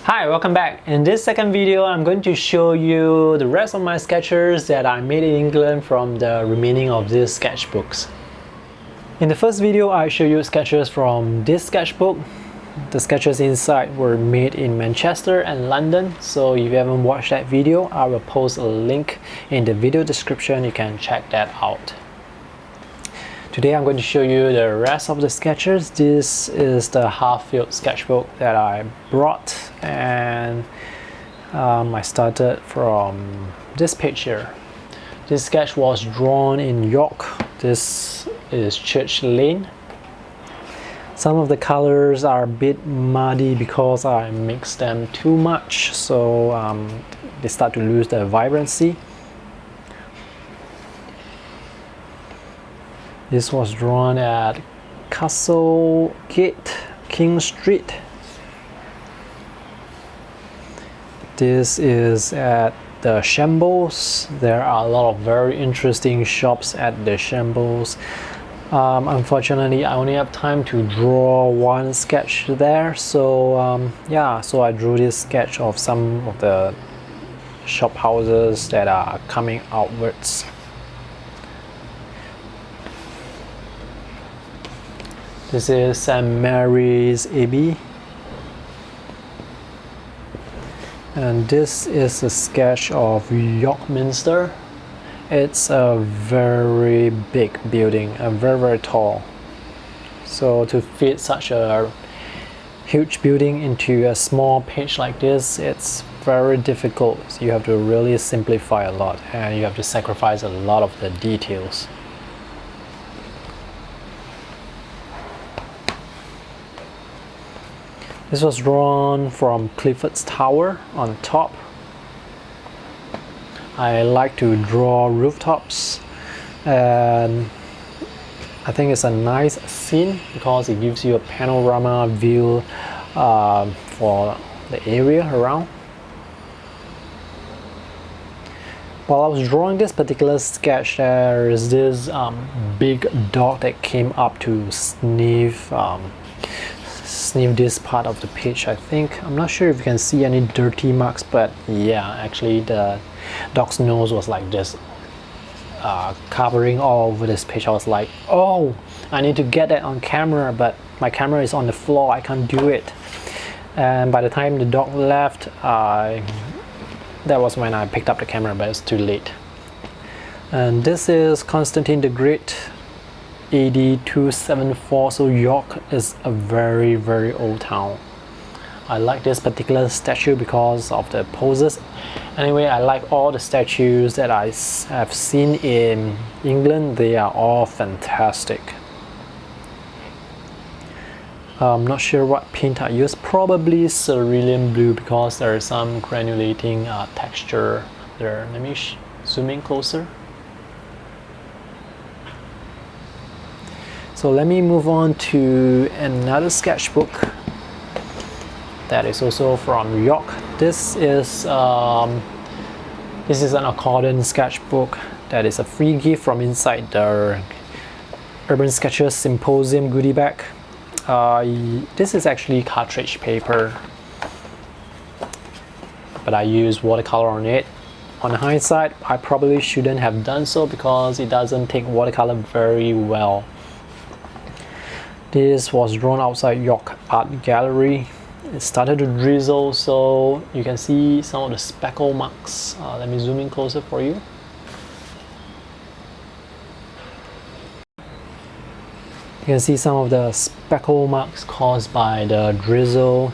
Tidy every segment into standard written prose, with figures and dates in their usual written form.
Hi, welcome back. In this second video, I'm going to show you the rest of my sketches that I made in England from the remaining of these sketchbooks. In the first video, I show you sketches from this sketchbook. The sketches inside were made in Manchester and London, so if you haven't watched that video, I will post a link in the video description. You can check that out. Today I'm going to show you the rest of the sketches. This is the half-filled sketchbook that I brought, and I started from this page here. This sketch was drawn in York. This is Church Lane. Some of the colors are a bit muddy because I mixed them too much, so they start to lose their vibrancy. This was drawn at Castlegate, King Street. This is at the Shambles. There are a lot of very interesting shops at the Shambles. Unfortunately, I only have time to draw one sketch there, so so I drew this sketch of some of the shop houses that are coming outwards. This is St. Mary's Abbey, and this is a sketch of York Minster. It's a very big building, very tall. So to fit such a huge building into a small page like this, it's very difficult. So you have to really simplify a lot, and you have to sacrifice a lot of the details. This was drawn from Clifford's Tower on top. I like to draw rooftops, and I think it's a nice scene because it gives you a panorama view for the area around. While I was drawing this particular sketch, there is this big dog that came up to sniff this part of the page. I'm not sure if you can see any dirty marks, but yeah, actually the dog's nose was like just covering all over this page. I was like, oh, I need to get that on camera, but my camera is on the floor, I can't do it. And by the time the dog left, that was when I picked up the camera, but it's too late. And this is Constantine the Great, AD 274, so York is a very old town. I like this particular statue because of the poses. Anyway, I like all the statues that I have seen in England. They are all fantastic. I'm not sure what paint I used, probably cerulean blue because there is some granulating texture there. Let me zoom in closer. So let me move on to another sketchbook that is also from York. This is an accordion sketchbook that is a free gift from inside the Urban Sketchers Symposium goodie bag. This is actually cartridge paper, but I use watercolor on it. On hindsight, I probably shouldn't have done so because it doesn't take watercolor very well. This was drawn outside York Art Gallery. It started to drizzle, so you can see some of the speckle marks. Let me zoom in closer for you. You can see some of the speckle marks caused by the drizzle.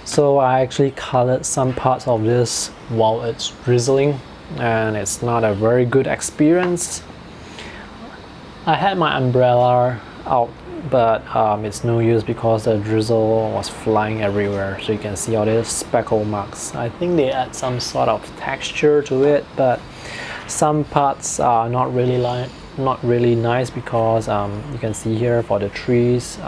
So I actually colored some parts of this while it's drizzling, and it's not a very good experience. I had my umbrella out, but it's no use because the drizzle was flying everywhere, so you can see all these speckle marks. I think they add some sort of texture to it, but some parts are not really nice because you can see here for the trees,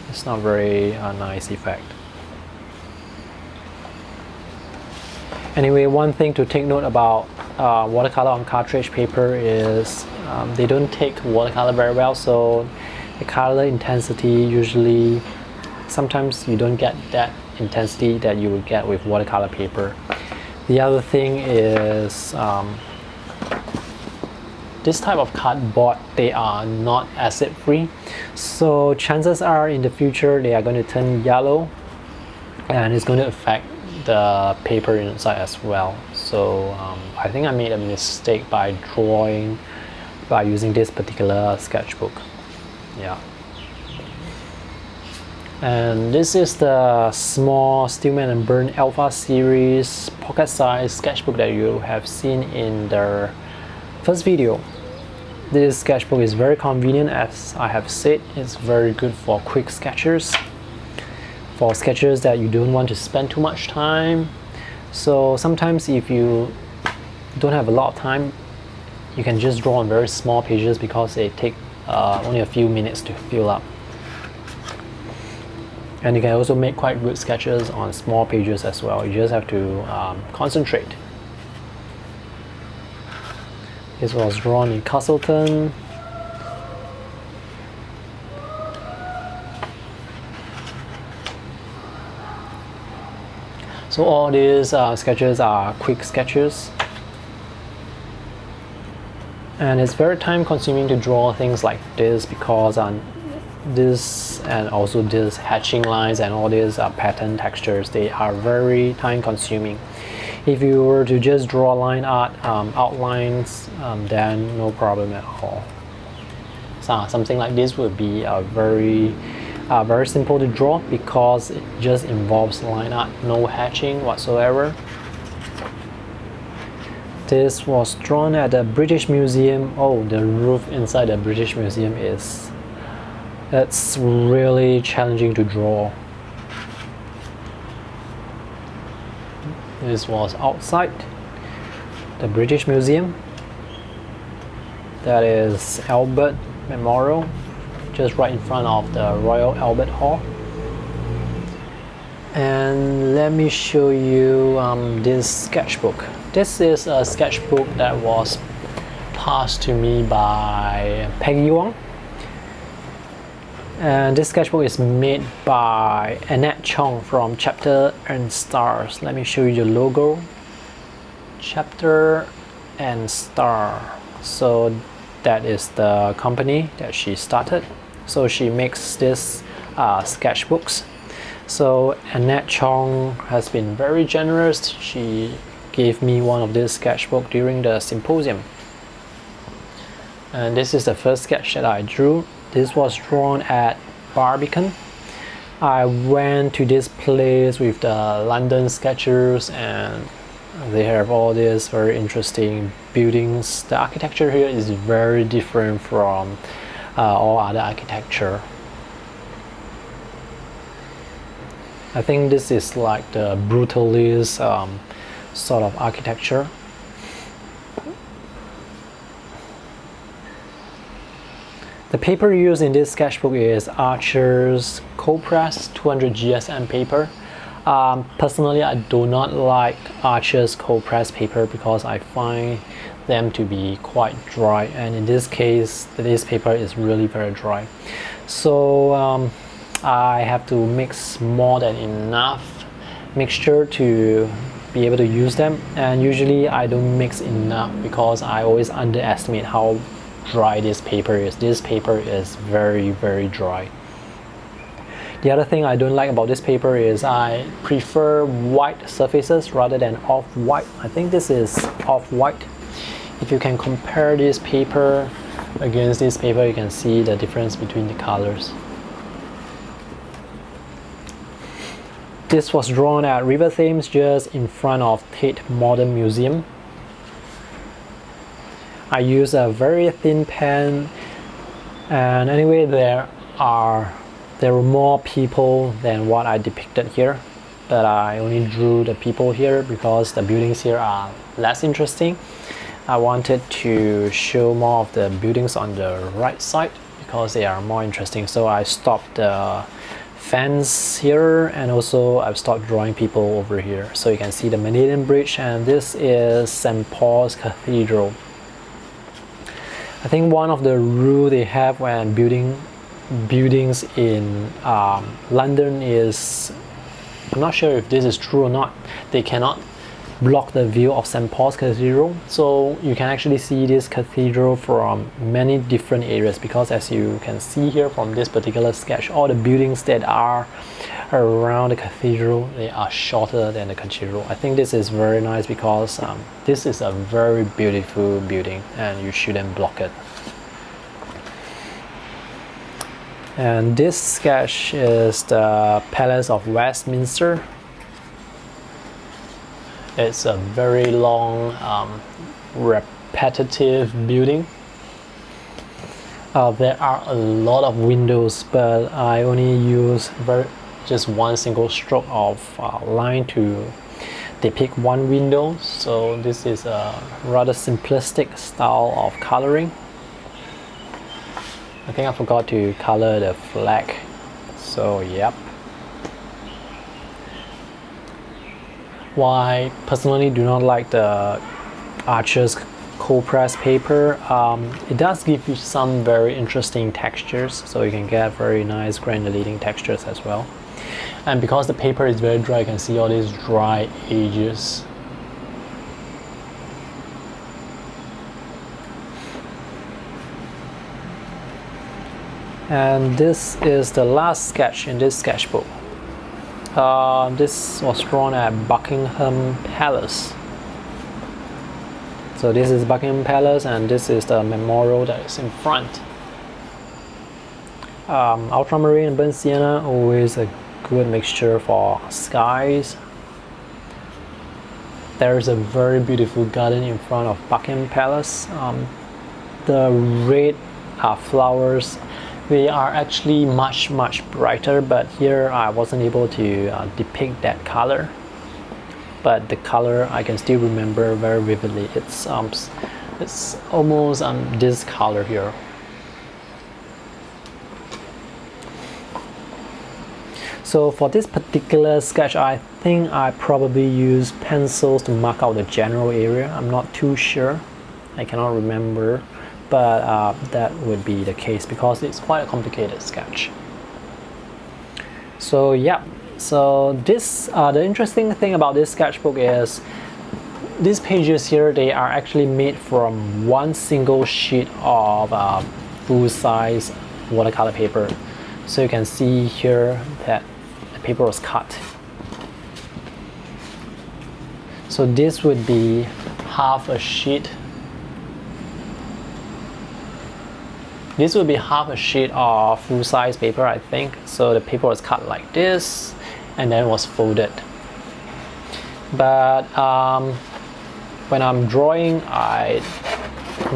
it's not very nice effect. Anyway, one thing to take note about watercolor on cartridge paper is they don't take watercolor very well, so the color intensity usually sometimes you don't get that intensity that you would get with watercolor paper. The other thing is this type of cardboard, they are not acid free, so chances are in the future they are going to turn yellow and it's going to affect the paper inside as well. So I think I made a mistake by drawing by using this particular sketchbook. Yeah. And this is the small Stillman and Burn Alpha series pocket size sketchbook that you have seen in the first video. This sketchbook is very convenient, as I have said. It's very good for quick sketches, for sketches that you don't want to spend too much time. So sometimes if you don't have a lot of time, you can just draw on very small pages because they take only a few minutes to fill up. And you can also make quite good sketches on small pages as well. You just have to concentrate. This was drawn in Castleton. So all these sketches are quick sketches. And it's very time consuming to draw things like this because this and also this hatching lines and all these pattern textures, they are very time consuming. If you were to just draw line art outlines, then no problem at all. So something like this would be very simple to draw because it just involves line art, no hatching whatsoever. This was drawn at the British Museum. Oh, the roof inside the British Museum it's really challenging to draw. This was outside the British Museum. That is Albert Memorial, just right in front of the Royal Albert Hall. And let me show you this sketchbook. This is a sketchbook that was passed to me by Peggy Wong. And this sketchbook is made by Annette Chong from Chapter and Stars. Let me show you the logo. Chapter and Star. So that is the company that she started. So she makes this sketchbooks. So Annette Chong has been very generous. She gave me one of this sketchbook during the symposium. And this is the first sketch that I drew. This was drawn at Barbican. I went to this place with the London Sketchers and they have all these very interesting buildings. The architecture here is very different from all other architecture. I think this is like the brutalist sort of architecture. The paper used in this sketchbook is Archer's cold press 200 GSM paper. Personally, I do not like Archer's cold press paper because I find them to be quite dry, and in this case this paper is really very dry. So I have to mix more than enough mixture to be able to use them, and usually I don't mix enough because I always underestimate how dry this paper is. This paper is very dry. The other thing I don't like about this paper is I prefer white surfaces rather than off-white. I think this is off-white. If you can compare this paper against this paper, you can see the difference between the colors. This was drawn at River Thames, just in front of Tate Modern Museum. I use a very thin pen, and anyway there were more people than what I depicted here, but I only drew the people here because the buildings here are less interesting. I wanted to show more of the buildings on the right side because they are more interesting, so I stopped the fence here, and also I've stopped drawing people over here. So you can see the Manhattan Bridge, and this is St. Paul's Cathedral. I think one of the rules they have when building buildings in London is I'm not sure if this is true or not. They cannot block the view of St. Paul's Cathedral, so you can actually see this cathedral from many different areas, because as you can see here from this particular sketch, all the buildings that are around the cathedral, they are shorter than the cathedral. I think this is very nice because this is a very beautiful building and you shouldn't block it. And this sketch is the Palace of Westminster. It's a very long, repetitive building. There are a lot of windows, but I only use just one single stroke of line to depict one window. So this is a rather simplistic style of coloring. I think I forgot to color the flag. So yep. While I personally do not like the Arches cold press paper, it does give you some very interesting textures, so you can get very nice granulating textures as well. And because the paper is very dry, you can see all these dry edges. And this is the last sketch in this sketchbook. This was drawn at Buckingham Palace. So this is Buckingham Palace, and this is the memorial that is in front. Ultramarine and burnt sienna, always a good mixture for skies. There is a very beautiful garden in front of Buckingham Palace. The red flowers, they are actually much brighter, but here I wasn't able to depict that color. But the color I can still remember very vividly. It's almost this color here. So for this particular sketch, I think I probably use pencils to mark out the general area. I'm not too sure. I cannot remember. But that would be the case because it's quite a complicated sketch. So yeah, so this the interesting thing about this sketchbook is these pages here, they are actually made from one single sheet of full-size watercolor paper. So you can see here that the paper was cut. So this would be half a sheet. This would be half a sheet of full-size paper, I think. So the paper was cut like this and then was folded. But when I'm drawing, I'm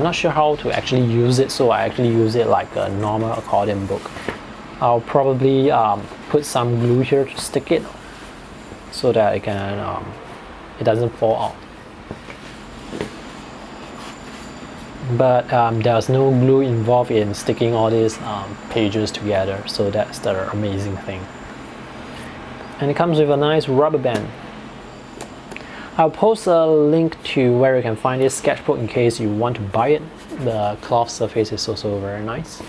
not sure how to actually use it, so I actually use it like a normal accordion book. I'll probably put some glue here to stick it so that it doesn't fall out. But there's no glue involved in sticking all these pages together, so that's the amazing thing. And it comes with a nice rubber band. I'll post a link to where you can find this sketchbook in case you want to buy it. The cloth surface is also very nice.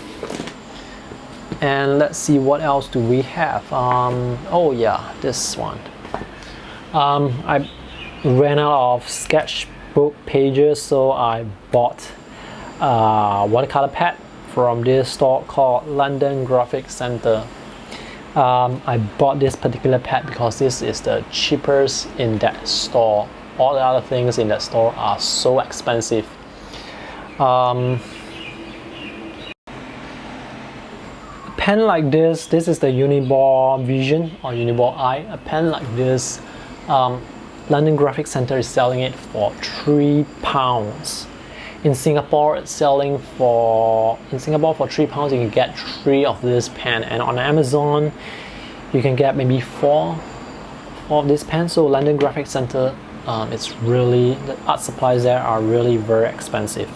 And let's see, what else do we have? Oh yeah, this one. I ran out of sketchbook pages, so I bought watercolor pad from this store called London Graphic Center. I bought this particular pad because this is the cheapest in that store. All the other things in that store are so expensive. A pen like this is the Uniball Vision or Uniball Eye. A pen like this, London Graphic Center is selling it for £3. In Singapore, it's selling for £3 you can get 3 of this pen, and on Amazon you can get maybe 4 of this pen. So London Graphic Center, it's really, the art supplies there are really very expensive.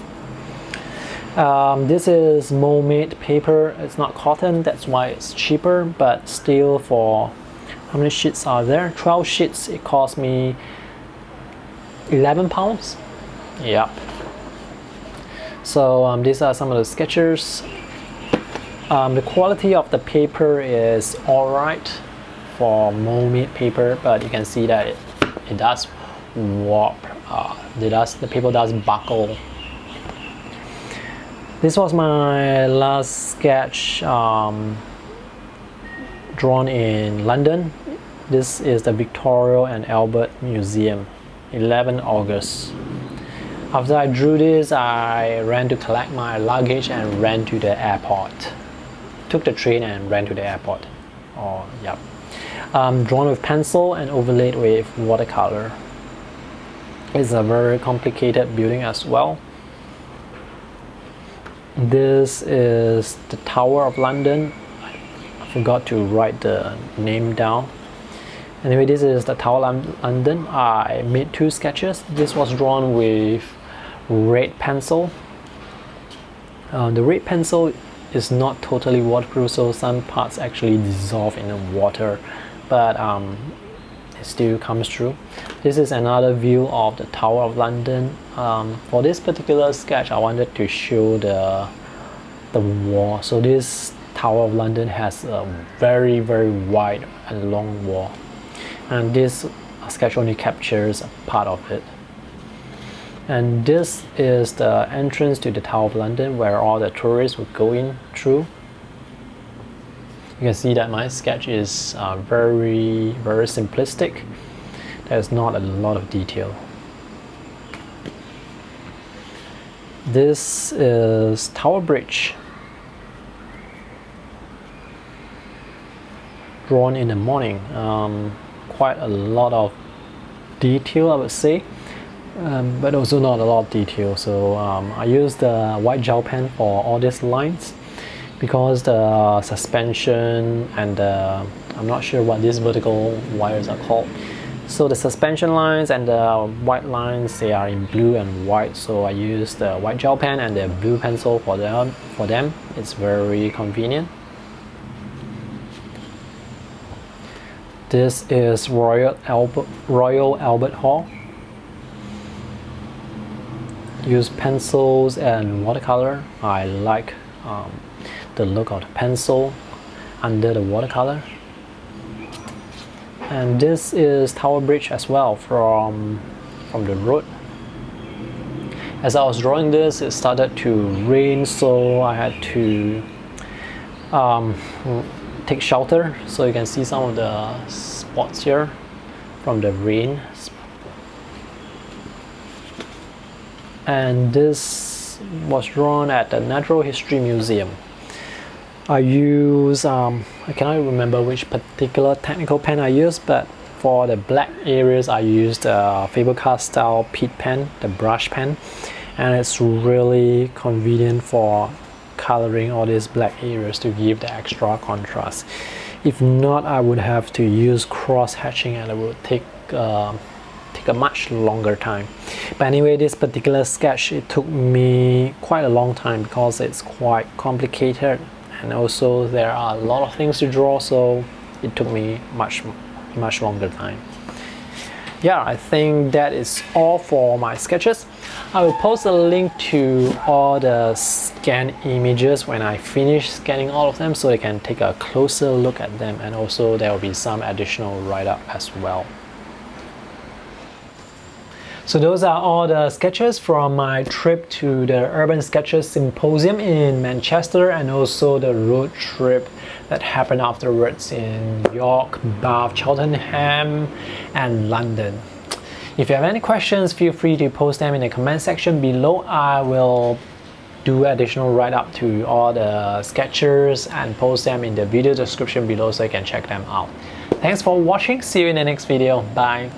This is mold-made paper. It's not cotton, that's why it's cheaper, but still, for how many sheets are there? 12 sheets. It cost me £11. Yep. So these are some of the sketches. The quality of the paper is alright. for mold paper, but you can see that it does warp. The paper does buckle. This was my last sketch drawn in London. This is the Victoria and Albert Museum, 11 August. After I drew this, I ran to collect my luggage and ran to the airport. Took the train and ran to the airport. Drawn with pencil and overlaid with watercolor. It's a very complicated building as well. This is the Tower of London. I forgot to write the name down. Anyway, this is the Tower of London. I made 2 sketches. This was drawn with red pencil. The red pencil is not totally waterproof, so some parts actually dissolve in the water, but it still comes through. This is another view of the Tower of London. For this particular sketch, I wanted to show the wall. So this Tower of London has a very wide and long wall, and this sketch only captures a part of it. And this is the entrance to the Tower of London, where all the tourists would go in through. You can see that my sketch is very simplistic. There's not a lot of detail. This is Tower Bridge, drawn in the morning. Quite a lot of detail, I would say, but also not a lot of detail. So I used the white gel pen for all these lines, because the suspension and I'm not sure what these vertical wires are called. So the suspension lines and the white lines, they are in blue and white, so I used the white gel pen and the blue pencil for them. It's very convenient. This is Royal Albert Hall. Use pencils and watercolor. I like the look of the pencil under the watercolor. And this is Tower Bridge as well, from the road. As I was drawing this, it started to rain, so I had to take shelter. So you can see some of the spots here from the rain. And this was drawn at the Natural History Museum. I use, I cannot remember which particular technical pen I used, but for the black areas I used Faber-Castell Pitt pen, the brush pen, and it's really convenient for coloring all these black areas to give the extra contrast. If not, I would have to use cross hatching, and it would take a much longer time. But anyway, this particular sketch, it took me quite a long time because it's quite complicated, and also there are a lot of things to draw, so it took me much longer time. Yeah, I think that is all for my sketches. I will post a link to all the scanned images when I finish scanning all of them, so you can take a closer look at them, and also there will be some additional write-up as well. So those are all the sketches from my trip to the Urban Sketchers Symposium in Manchester, and also the road trip that happened afterwards in York, Bath, Cheltenham and London. If you have any questions, feel free to post them in the comment section below. I will do additional write-up to all the sketches and post them in the video description below so you can check them out. Thanks for watching. See you in the next video. Bye.